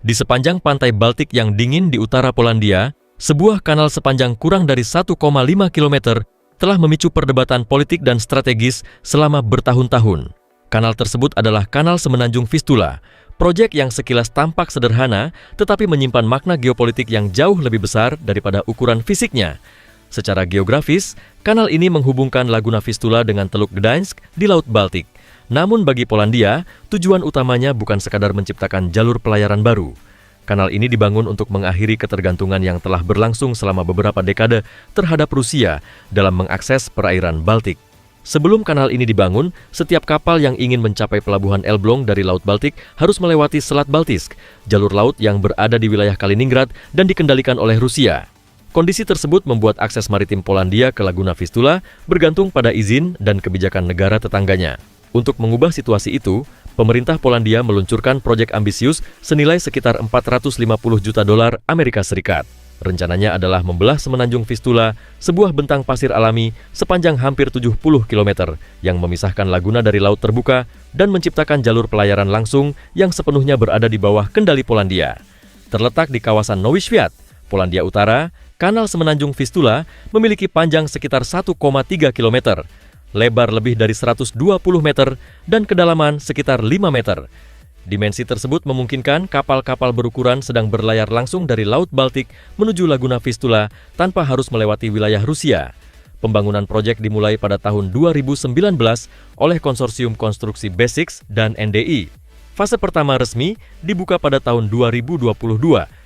Di sepanjang pantai Baltik yang dingin di utara Polandia, sebuah kanal sepanjang kurang dari 1,5 km telah memicu perdebatan politik dan strategis selama bertahun-tahun. Kanal tersebut adalah Kanal Semenanjung Vistula, proyek yang sekilas tampak sederhana tetapi menyimpan makna geopolitik yang jauh lebih besar daripada ukuran fisiknya. Secara geografis, kanal ini menghubungkan Laguna Vistula dengan Teluk Gdańsk di Laut Baltik. Namun bagi Polandia, tujuan utamanya bukan sekadar menciptakan jalur pelayaran baru. Kanal ini dibangun untuk mengakhiri ketergantungan yang telah berlangsung selama beberapa dekade terhadap Rusia dalam mengakses perairan Baltik. Sebelum kanal ini dibangun, setiap kapal yang ingin mencapai pelabuhan Elbląg dari Laut Baltik harus melewati Selat Baltisk, jalur laut yang berada di wilayah Kaliningrad dan dikendalikan oleh Rusia. Kondisi tersebut membuat akses maritim Polandia ke Laguna Vistula bergantung pada izin dan kebijakan negara tetangganya. Untuk mengubah situasi itu, pemerintah Polandia meluncurkan proyek ambisius senilai sekitar 450 juta dolar Amerika Serikat. Rencananya adalah membelah Semenanjung Vistula, sebuah bentang pasir alami sepanjang hampir 70 km yang memisahkan Laguna dari laut terbuka dan menciptakan jalur pelayaran langsung yang sepenuhnya berada di bawah kendali Polandia. Terletak di kawasan Nowy Świat, Polandia Utara, Kanal Semenanjung Vistula memiliki panjang sekitar 1,3 km, lebar lebih dari 120 meter, dan kedalaman sekitar 5 meter. Dimensi tersebut memungkinkan kapal-kapal berukuran sedang berlayar langsung dari Laut Baltik menuju Laguna Vistula tanpa harus melewati wilayah Rusia. Pembangunan proyek dimulai pada tahun 2019 oleh Konsorsium Konstruksi Basics dan NDI. Fase pertama resmi dibuka pada tahun 2022,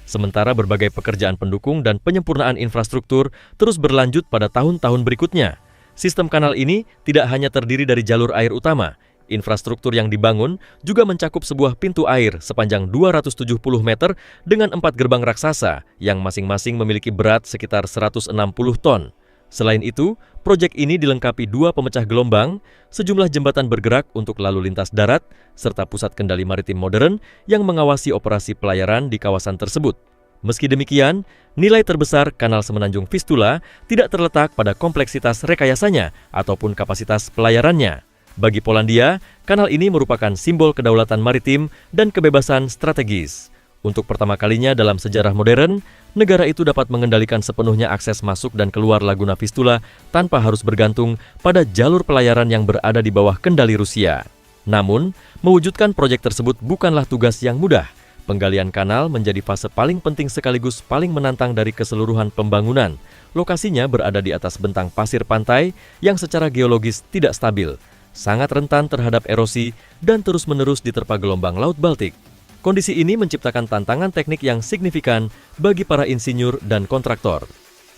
sementara berbagai pekerjaan pendukung dan penyempurnaan infrastruktur terus berlanjut pada tahun-tahun berikutnya. Sistem kanal ini tidak hanya terdiri dari jalur air utama. Infrastruktur yang dibangun juga mencakup sebuah pintu air sepanjang 270 meter dengan 4 gerbang raksasa yang masing-masing memiliki berat sekitar 160 ton. Selain itu, proyek ini dilengkapi 2 pemecah gelombang, sejumlah jembatan bergerak untuk lalu lintas darat, serta pusat kendali maritim modern yang mengawasi operasi pelayaran di kawasan tersebut. Meski demikian, nilai terbesar Kanal Semenanjung Vistula tidak terletak pada kompleksitas rekayasanya ataupun kapasitas pelayarannya. Bagi Polandia, kanal ini merupakan simbol kedaulatan maritim dan kebebasan strategis. Untuk pertama kalinya dalam sejarah modern, negara itu dapat mengendalikan sepenuhnya akses masuk dan keluar Laguna Vistula tanpa harus bergantung pada jalur pelayaran yang berada di bawah kendali Rusia. Namun, mewujudkan proyek tersebut bukanlah tugas yang mudah. Penggalian kanal menjadi fase paling penting sekaligus paling menantang dari keseluruhan pembangunan. Lokasinya berada di atas bentang pasir pantai yang secara geologis tidak stabil, sangat rentan terhadap erosi, dan terus-menerus diterpa gelombang Laut Baltik. Kondisi ini menciptakan tantangan teknik yang signifikan bagi para insinyur dan kontraktor.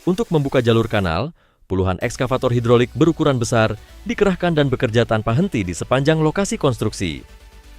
Untuk membuka jalur kanal, puluhan ekskavator hidrolik berukuran besar dikerahkan dan bekerja tanpa henti di sepanjang lokasi konstruksi.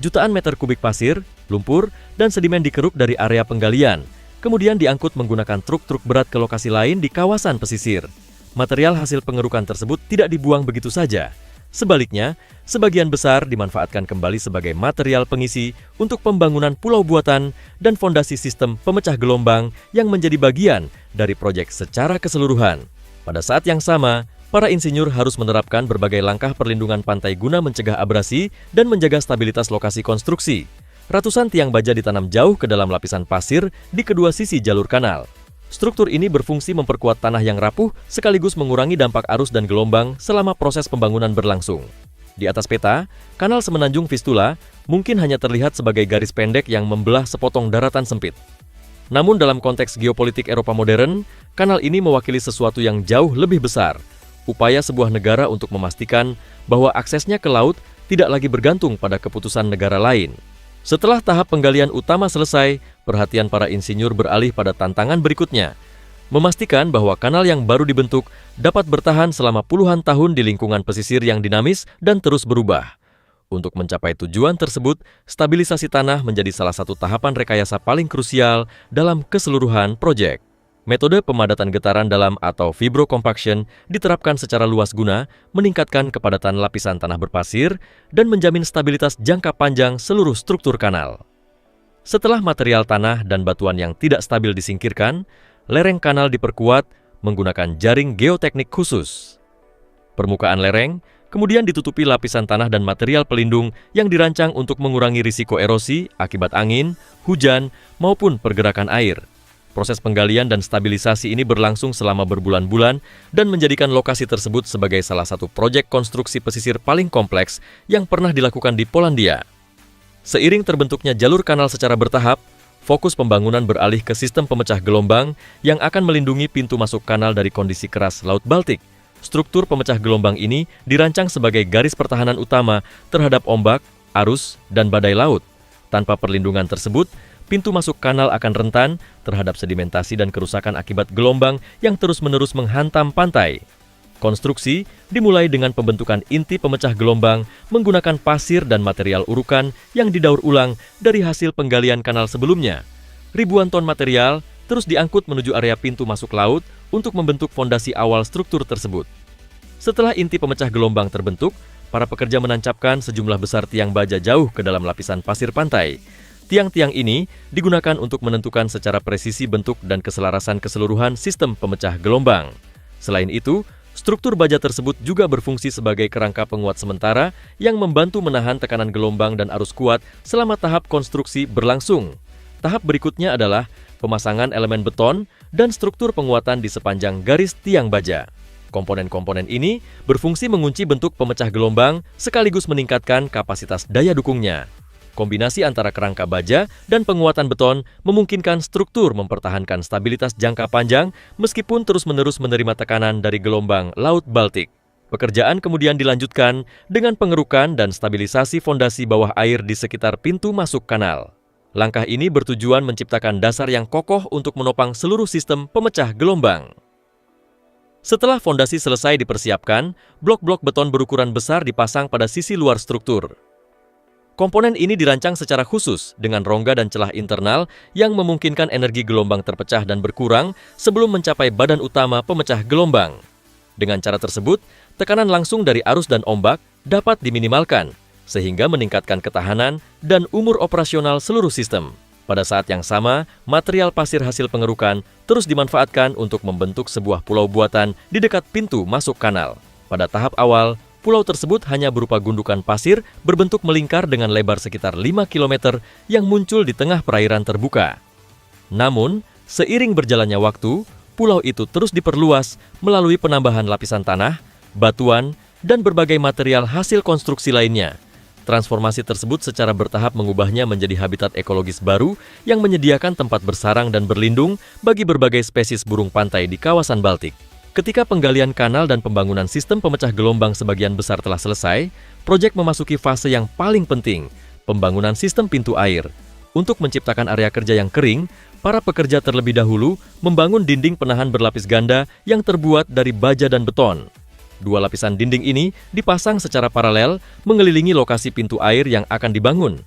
Jutaan meter kubik pasir, lumpur, dan sedimen dikeruk dari area penggalian, kemudian diangkut menggunakan truk-truk berat ke lokasi lain di kawasan pesisir. Material hasil pengerukan tersebut tidak dibuang begitu saja. Sebaliknya, sebagian besar dimanfaatkan kembali sebagai material pengisi untuk pembangunan pulau buatan dan fondasi sistem pemecah gelombang yang menjadi bagian dari proyek secara keseluruhan. Pada saat yang sama, para insinyur harus menerapkan berbagai langkah perlindungan pantai guna mencegah abrasi dan menjaga stabilitas lokasi konstruksi. Ratusan tiang baja ditanam jauh ke dalam lapisan pasir di kedua sisi jalur kanal. Struktur ini berfungsi memperkuat tanah yang rapuh sekaligus mengurangi dampak arus dan gelombang selama proses pembangunan berlangsung. Di atas peta, Kanal Semenanjung Vistula mungkin hanya terlihat sebagai garis pendek yang membelah sepotong daratan sempit. Namun dalam konteks geopolitik Eropa modern, kanal ini mewakili sesuatu yang jauh lebih besar. Upaya sebuah negara untuk memastikan bahwa aksesnya ke laut tidak lagi bergantung pada keputusan negara lain. Setelah tahap penggalian utama selesai, perhatian para insinyur beralih pada tantangan berikutnya, memastikan bahwa kanal yang baru dibentuk dapat bertahan selama puluhan tahun di lingkungan pesisir yang dinamis dan terus berubah. Untuk mencapai tujuan tersebut, stabilisasi tanah menjadi salah satu tahapan rekayasa paling krusial dalam keseluruhan proyek. Metode pemadatan getaran dalam atau fibrocompaction diterapkan secara luas guna meningkatkan kepadatan lapisan tanah berpasir dan menjamin stabilitas jangka panjang seluruh struktur kanal. Setelah material tanah dan batuan yang tidak stabil disingkirkan, lereng kanal diperkuat menggunakan jaring geoteknik khusus. Permukaan lereng Kemudian ditutupi lapisan tanah dan material pelindung yang dirancang untuk mengurangi risiko erosi akibat angin, hujan, maupun pergerakan air. Proses penggalian dan stabilisasi ini berlangsung selama berbulan-bulan dan menjadikan lokasi tersebut sebagai salah satu proyek konstruksi pesisir paling kompleks yang pernah dilakukan di Polandia. Seiring terbentuknya jalur kanal secara bertahap, fokus pembangunan beralih ke sistem pemecah gelombang yang akan melindungi pintu masuk kanal dari kondisi keras Laut Baltik. Struktur pemecah gelombang ini dirancang sebagai garis pertahanan utama terhadap ombak, arus, dan badai laut. Tanpa perlindungan tersebut, pintu masuk kanal akan rentan terhadap sedimentasi dan kerusakan akibat gelombang yang terus-menerus menghantam pantai. Konstruksi dimulai dengan pembentukan inti pemecah gelombang menggunakan pasir dan material urukan yang didaur ulang dari hasil penggalian kanal sebelumnya. Ribuan ton material terus diangkut menuju area pintu masuk laut untuk membentuk fondasi awal struktur tersebut. Setelah inti pemecah gelombang terbentuk, para pekerja menancapkan sejumlah besar tiang baja jauh ke dalam lapisan pasir pantai. Tiang-tiang ini digunakan untuk menentukan secara presisi bentuk dan keselarasan keseluruhan sistem pemecah gelombang. Selain itu, struktur baja tersebut juga berfungsi sebagai kerangka penguat sementara yang membantu menahan tekanan gelombang dan arus kuat selama tahap konstruksi berlangsung. Tahap berikutnya adalah pemasangan elemen beton dan struktur penguatan di sepanjang garis tiang baja. Komponen-komponen ini berfungsi mengunci bentuk pemecah gelombang sekaligus meningkatkan kapasitas daya dukungnya. Kombinasi antara kerangka baja dan penguatan beton memungkinkan struktur mempertahankan stabilitas jangka panjang meskipun terus-menerus menerima tekanan dari gelombang Laut Baltik. Pekerjaan kemudian dilanjutkan dengan pengerukan dan stabilisasi fondasi bawah air di sekitar pintu masuk kanal. Langkah ini bertujuan menciptakan dasar yang kokoh untuk menopang seluruh sistem pemecah gelombang. Setelah fondasi selesai dipersiapkan, blok-blok beton berukuran besar dipasang pada sisi luar struktur. Komponen ini dirancang secara khusus dengan rongga dan celah internal yang memungkinkan energi gelombang terpecah dan berkurang sebelum mencapai badan utama pemecah gelombang. Dengan cara tersebut, tekanan langsung dari arus dan ombak dapat diminimalkan, sehingga meningkatkan ketahanan dan umur operasional seluruh sistem. Pada saat yang sama, material pasir hasil pengerukan terus dimanfaatkan untuk membentuk sebuah pulau buatan di dekat pintu masuk kanal. Pada tahap awal, pulau tersebut hanya berupa gundukan pasir berbentuk melingkar dengan lebar sekitar 5 km yang muncul di tengah perairan terbuka. Namun, seiring berjalannya waktu, pulau itu terus diperluas melalui penambahan lapisan tanah, batuan, dan berbagai material hasil konstruksi lainnya. Transformasi tersebut secara bertahap mengubahnya menjadi habitat ekologis baru yang menyediakan tempat bersarang dan berlindung bagi berbagai spesies burung pantai di kawasan Baltik. Ketika penggalian kanal dan pembangunan sistem pemecah gelombang sebagian besar telah selesai, proyek memasuki fase yang paling penting, pembangunan sistem pintu air. Untuk menciptakan area kerja yang kering, para pekerja terlebih dahulu membangun dinding penahan berlapis ganda yang terbuat dari baja dan beton. Dua lapisan dinding ini dipasang secara paralel mengelilingi lokasi pintu air yang akan dibangun.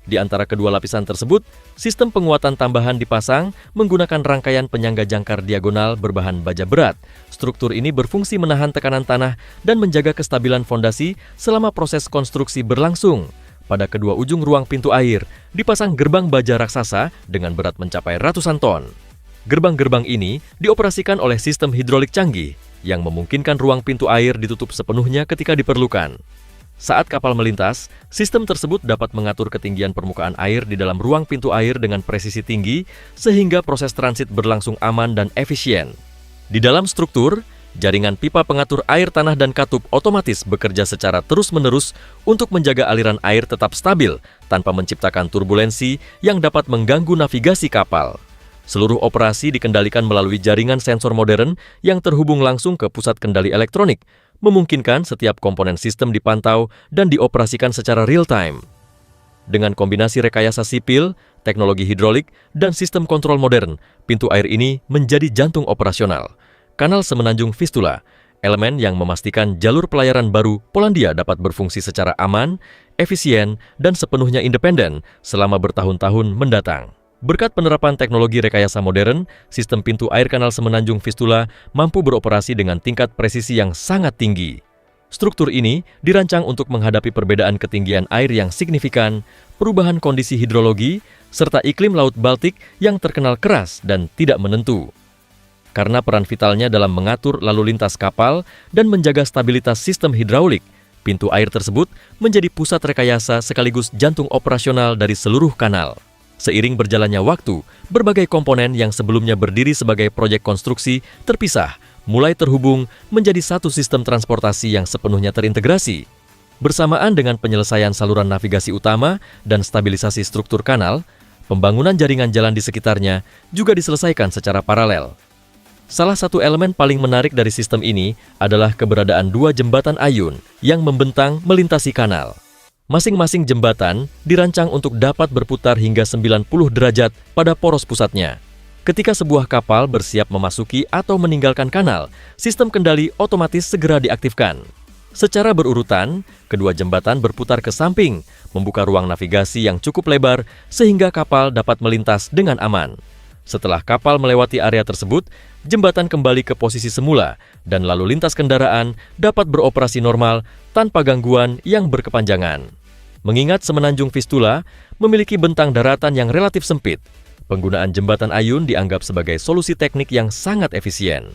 Di antara kedua lapisan tersebut, sistem penguatan tambahan dipasang menggunakan rangkaian penyangga jangkar diagonal berbahan baja berat. Struktur ini berfungsi menahan tekanan tanah dan menjaga kestabilan fondasi selama proses konstruksi berlangsung. Pada kedua ujung ruang pintu air, dipasang gerbang baja raksasa dengan berat mencapai ratusan ton. Gerbang-gerbang ini dioperasikan oleh sistem hidrolik canggih yang memungkinkan ruang pintu air ditutup sepenuhnya ketika diperlukan. Saat kapal melintas, sistem tersebut dapat mengatur ketinggian permukaan air di dalam ruang pintu air dengan presisi tinggi sehingga proses transit berlangsung aman dan efisien. Di dalam struktur, jaringan pipa pengatur air tanah dan katup otomatis bekerja secara terus-menerus untuk menjaga aliran air tetap stabil tanpa menciptakan turbulensi yang dapat mengganggu navigasi kapal. Seluruh operasi dikendalikan melalui jaringan sensor modern yang terhubung langsung ke pusat kendali elektronik, memungkinkan setiap komponen sistem dipantau dan dioperasikan secara real-time. Dengan kombinasi rekayasa sipil, teknologi hidrolik, dan sistem kontrol modern, pintu air ini menjadi jantung operasional. Kanal Semenanjung Vistula, elemen yang memastikan jalur pelayaran baru Polandia dapat berfungsi secara aman, efisien, dan sepenuhnya independen selama bertahun-tahun mendatang. Berkat penerapan teknologi rekayasa modern, sistem pintu air Kanal Semenanjung Vistula mampu beroperasi dengan tingkat presisi yang sangat tinggi. Struktur ini dirancang untuk menghadapi perbedaan ketinggian air yang signifikan, perubahan kondisi hidrologi, serta iklim Laut Baltik yang terkenal keras dan tidak menentu. Karena peran vitalnya dalam mengatur lalu lintas kapal dan menjaga stabilitas sistem hidraulik, Pintu air tersebut menjadi pusat rekayasa sekaligus jantung operasional dari seluruh kanal. Seiring berjalannya waktu, berbagai komponen yang sebelumnya berdiri sebagai proyek konstruksi terpisah, mulai terhubung menjadi satu sistem transportasi yang sepenuhnya terintegrasi. Bersamaan dengan penyelesaian saluran navigasi utama dan stabilisasi struktur kanal, pembangunan jaringan jalan di sekitarnya juga diselesaikan secara paralel. Salah satu elemen paling menarik dari sistem ini adalah keberadaan dua jembatan ayun yang membentang melintasi kanal. Masing-masing jembatan dirancang untuk dapat berputar hingga 90 derajat pada poros pusatnya. Ketika sebuah kapal bersiap memasuki atau meninggalkan kanal, sistem kendali otomatis segera diaktifkan. Secara berurutan, kedua jembatan berputar ke samping, membuka ruang navigasi yang cukup lebar sehingga kapal dapat melintas dengan aman. Setelah kapal melewati area tersebut, jembatan kembali ke posisi semula dan lalu lintas kendaraan dapat beroperasi normal tanpa gangguan yang berkepanjangan. Mengingat Semenanjung Vistula memiliki bentang daratan yang relatif sempit, penggunaan jembatan ayun dianggap sebagai solusi teknik yang sangat efisien.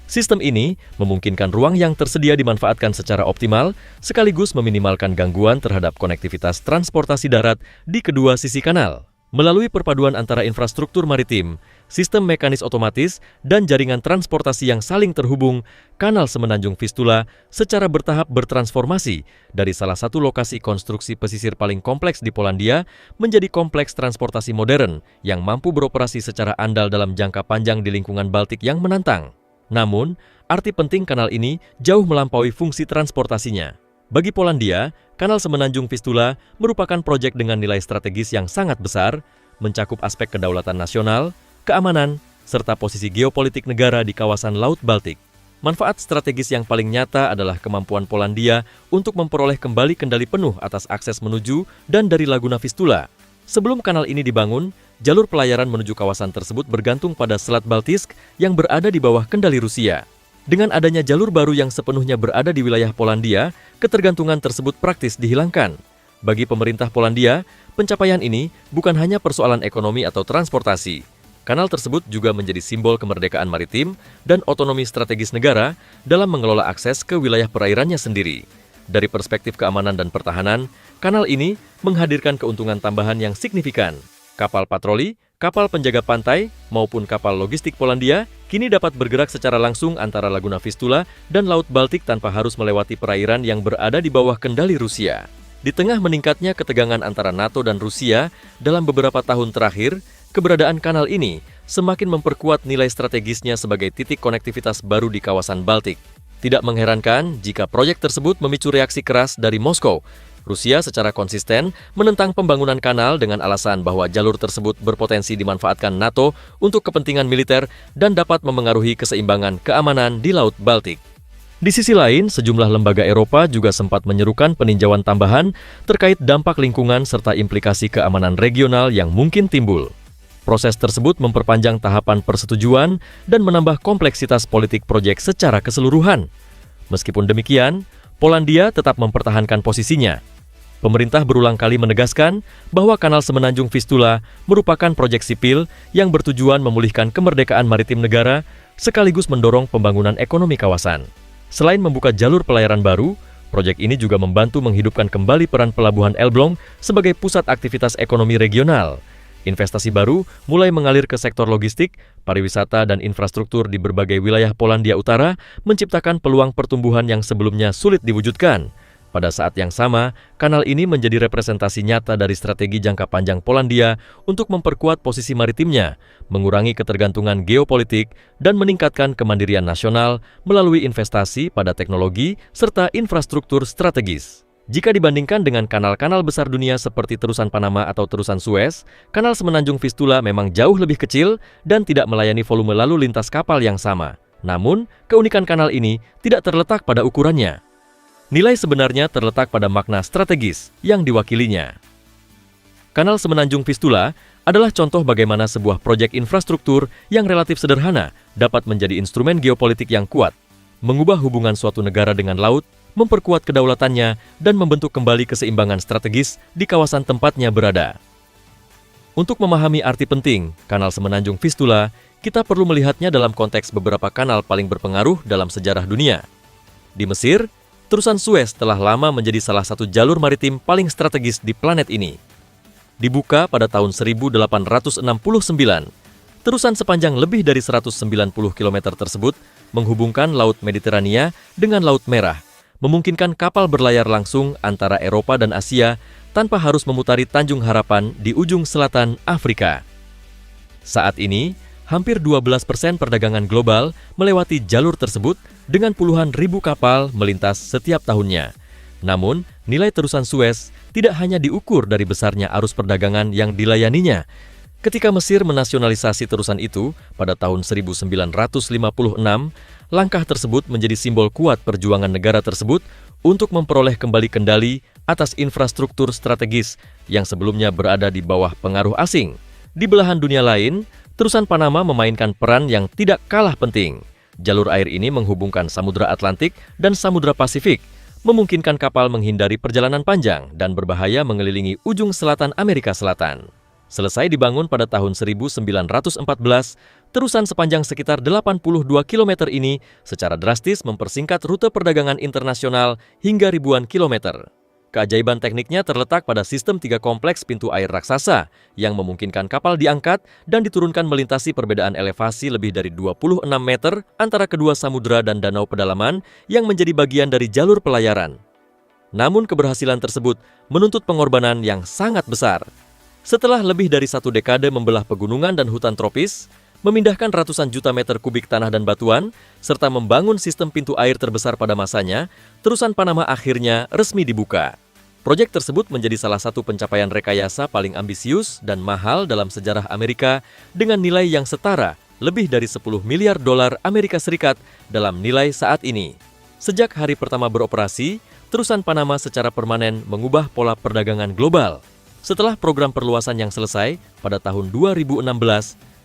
Sistem ini memungkinkan ruang yang tersedia dimanfaatkan secara optimal, sekaligus meminimalkan gangguan terhadap konektivitas transportasi darat di kedua sisi kanal. Melalui perpaduan antara infrastruktur maritim, sistem mekanis otomatis, dan jaringan transportasi yang saling terhubung, Kanal Semenanjung Vistula secara bertahap bertransformasi dari salah satu lokasi konstruksi pesisir paling kompleks di Polandia menjadi kompleks transportasi modern yang mampu beroperasi secara andal dalam jangka panjang di lingkungan Baltik yang menantang. Namun, arti penting kanal ini jauh melampaui fungsi transportasinya. Bagi Polandia, Kanal Semenanjung Vistula merupakan proyek dengan nilai strategis yang sangat besar, mencakup aspek kedaulatan nasional, keamanan, serta posisi geopolitik negara di kawasan Laut Baltik. Manfaat strategis yang paling nyata adalah kemampuan Polandia untuk memperoleh kembali kendali penuh atas akses menuju dan dari Laguna Vistula. Sebelum kanal ini dibangun, jalur pelayaran menuju kawasan tersebut bergantung pada Selat Baltisk yang berada di bawah kendali Rusia. Dengan adanya jalur baru yang sepenuhnya berada di wilayah Polandia, ketergantungan tersebut praktis dihilangkan. Bagi pemerintah Polandia, pencapaian ini bukan hanya persoalan ekonomi atau transportasi. Kanal tersebut juga menjadi simbol kemerdekaan maritim dan otonomi strategis negara dalam mengelola akses ke wilayah perairannya sendiri. Dari perspektif keamanan dan pertahanan, kanal ini menghadirkan keuntungan tambahan yang signifikan. Kapal patroli, kapal penjaga pantai, maupun kapal logistik Polandia kini dapat bergerak secara langsung antara Laguna Vistula dan Laut Baltik tanpa harus melewati perairan yang berada di bawah kendali Rusia. Di tengah meningkatnya ketegangan antara NATO dan Rusia dalam beberapa tahun terakhir, keberadaan kanal ini semakin memperkuat nilai strategisnya sebagai titik konektivitas baru di kawasan Baltik. Tidak mengherankan jika proyek tersebut memicu reaksi keras dari Moskow. Rusia secara konsisten menentang pembangunan kanal dengan alasan bahwa jalur tersebut berpotensi dimanfaatkan NATO untuk kepentingan militer dan dapat memengaruhi keseimbangan keamanan di Laut Baltik. Di sisi lain, sejumlah lembaga Eropa juga sempat menyerukan peninjauan tambahan terkait dampak lingkungan serta implikasi keamanan regional yang mungkin timbul. Proses tersebut memperpanjang tahapan persetujuan dan menambah kompleksitas politik proyek secara keseluruhan. Meskipun demikian, Polandia tetap mempertahankan posisinya. Pemerintah berulang kali menegaskan bahwa Kanal Semenanjung Vistula merupakan proyek sipil yang bertujuan memulihkan kemerdekaan maritim negara sekaligus mendorong pembangunan ekonomi kawasan. Selain membuka jalur pelayaran baru, proyek ini juga membantu menghidupkan kembali peran pelabuhan Elbląg sebagai pusat aktivitas ekonomi regional. Investasi baru mulai mengalir ke sektor logistik, pariwisata, dan infrastruktur di berbagai wilayah Polandia Utara, menciptakan peluang pertumbuhan yang sebelumnya sulit diwujudkan. Pada saat yang sama, kanal ini menjadi representasi nyata dari strategi jangka panjang Polandia untuk memperkuat posisi maritimnya, mengurangi ketergantungan geopolitik, dan meningkatkan kemandirian nasional melalui investasi pada teknologi serta infrastruktur strategis. Jika dibandingkan dengan kanal-kanal besar dunia seperti Terusan Panama atau Terusan Suez, Kanal Semenanjung Vistula memang jauh lebih kecil dan tidak melayani volume lalu lintas kapal yang sama. Namun, keunikan kanal ini tidak terletak pada ukurannya. Nilai sebenarnya terletak pada makna strategis yang diwakilinya. Kanal Semenanjung Vistula adalah contoh bagaimana sebuah proyek infrastruktur yang relatif sederhana dapat menjadi instrumen geopolitik yang kuat, mengubah hubungan suatu negara dengan laut, memperkuat kedaulatannya, dan membentuk kembali keseimbangan strategis di kawasan tempatnya berada. Untuk memahami arti penting Kanal Semenanjung Vistula, kita perlu melihatnya dalam konteks beberapa kanal paling berpengaruh dalam sejarah dunia. Di Mesir, Terusan Suez telah lama menjadi salah satu jalur maritim paling strategis di planet ini. Dibuka pada tahun 1869, terusan sepanjang lebih dari 190 km tersebut menghubungkan Laut Mediterania dengan Laut Merah, memungkinkan kapal berlayar langsung antara Eropa dan Asia tanpa harus memutari Tanjung Harapan di ujung selatan Afrika. Saat ini, hampir 12% perdagangan global melewati jalur tersebut dengan puluhan ribu kapal melintas setiap tahunnya. Namun, nilai terusan Suez tidak hanya diukur dari besarnya arus perdagangan yang dilayaninya. Ketika Mesir menasionalisasi terusan itu pada tahun 1956, langkah tersebut menjadi simbol kuat perjuangan negara tersebut untuk memperoleh kembali kendali atas infrastruktur strategis yang sebelumnya berada di bawah pengaruh asing. Di belahan dunia lain, terusan Panama memainkan peran yang tidak kalah penting. Jalur air ini menghubungkan Samudra Atlantik dan Samudra Pasifik, memungkinkan kapal menghindari perjalanan panjang dan berbahaya mengelilingi ujung selatan Amerika Selatan. Selesai dibangun pada tahun 1914, terusan sepanjang sekitar 82 km ini secara drastis mempersingkat rute perdagangan internasional hingga ribuan kilometer. Keajaiban tekniknya terletak pada sistem 3 kompleks pintu air raksasa yang memungkinkan kapal diangkat dan diturunkan melintasi perbedaan elevasi lebih dari 26 meter antara kedua samudera dan danau pedalaman yang menjadi bagian dari jalur pelayaran. Namun keberhasilan tersebut menuntut pengorbanan yang sangat besar. Setelah lebih dari 1 dekade membelah pegunungan dan hutan tropis, memindahkan ratusan juta meter kubik tanah dan batuan, serta membangun sistem pintu air terbesar pada masanya, terusan Panama akhirnya resmi dibuka. Proyek tersebut menjadi salah satu pencapaian rekayasa paling ambisius dan mahal dalam sejarah Amerika dengan nilai yang setara lebih dari 10 miliar dolar Amerika Serikat dalam nilai saat ini. Sejak hari pertama beroperasi, terusan Panama secara permanen mengubah pola perdagangan global. Setelah program perluasan yang selesai pada tahun 2016,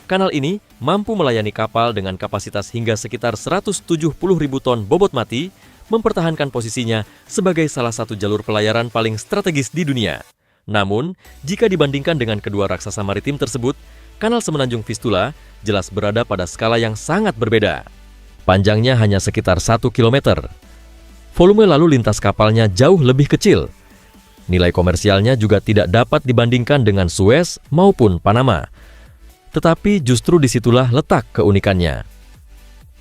kanal ini mampu melayani kapal dengan kapasitas hingga sekitar 170.000 ton bobot mati, mempertahankan posisinya sebagai salah satu jalur pelayaran paling strategis di dunia. Namun, jika dibandingkan dengan kedua raksasa maritim tersebut, kanal Semenanjung Vistula jelas berada pada skala yang sangat berbeda. Panjangnya hanya sekitar 1 km. Volume lalu lintas kapalnya jauh lebih kecil. Nilai komersialnya juga tidak dapat dibandingkan dengan Suez maupun Panama. Tetapi justru disitulah letak keunikannya.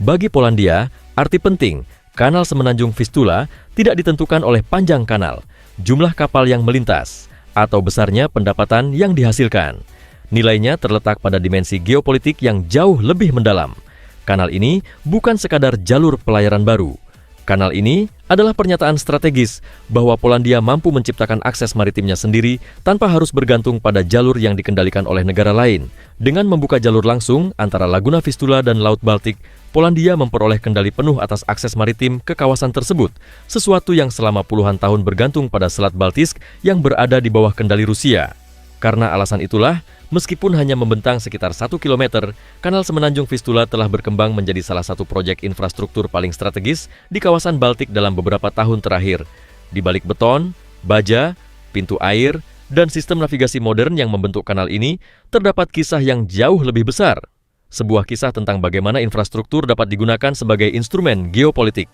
Bagi Polandia, arti penting, kanal Semenanjung Vistula tidak ditentukan oleh panjang kanal, jumlah kapal yang melintas, atau besarnya pendapatan yang dihasilkan. Nilainya terletak pada dimensi geopolitik yang jauh lebih mendalam. Kanal ini bukan sekadar jalur pelayaran baru. Kanal ini adalah pernyataan strategis bahwa Polandia mampu menciptakan akses maritimnya sendiri tanpa harus bergantung pada jalur yang dikendalikan oleh negara lain. Dengan membuka jalur langsung antara Laguna Vistula dan Laut Baltik, Polandia memperoleh kendali penuh atas akses maritim ke kawasan tersebut, sesuatu yang selama puluhan tahun bergantung pada Selat Baltisk yang berada di bawah kendali Rusia. Karena alasan itulah, meskipun hanya membentang sekitar 1 km, kanal Semenanjung Vistula telah berkembang menjadi salah satu proyek infrastruktur paling strategis di kawasan Baltik dalam beberapa tahun terakhir. Di balik beton, baja, pintu air, dan sistem navigasi modern yang membentuk kanal ini, terdapat kisah yang jauh lebih besar. Sebuah kisah tentang bagaimana infrastruktur dapat digunakan sebagai instrumen geopolitik.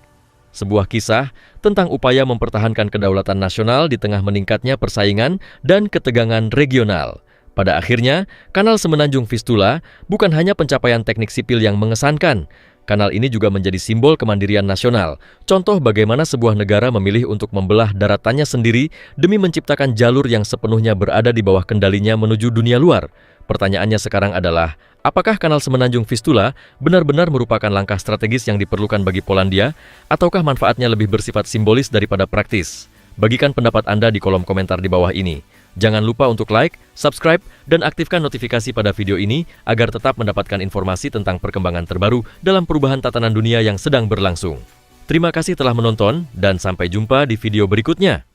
Sebuah kisah tentang upaya mempertahankan kedaulatan nasional di tengah meningkatnya persaingan dan ketegangan regional. Pada akhirnya, kanal Semenanjung Vistula bukan hanya pencapaian teknik sipil yang mengesankan. Kanal ini juga menjadi simbol kemandirian nasional. Contoh bagaimana sebuah negara memilih untuk membelah daratannya sendiri demi menciptakan jalur yang sepenuhnya berada di bawah kendalinya menuju dunia luar. Pertanyaannya sekarang adalah, apakah kanal Semenanjung Vistula benar-benar merupakan langkah strategis yang diperlukan bagi Polandia, ataukah manfaatnya lebih bersifat simbolis daripada praktis? Bagikan pendapat Anda di kolom komentar di bawah ini. Jangan lupa untuk like, subscribe, dan aktifkan notifikasi pada video ini agar tetap mendapatkan informasi tentang perkembangan terbaru dalam perubahan tatanan dunia yang sedang berlangsung. Terima kasih telah menonton, dan sampai jumpa di video berikutnya.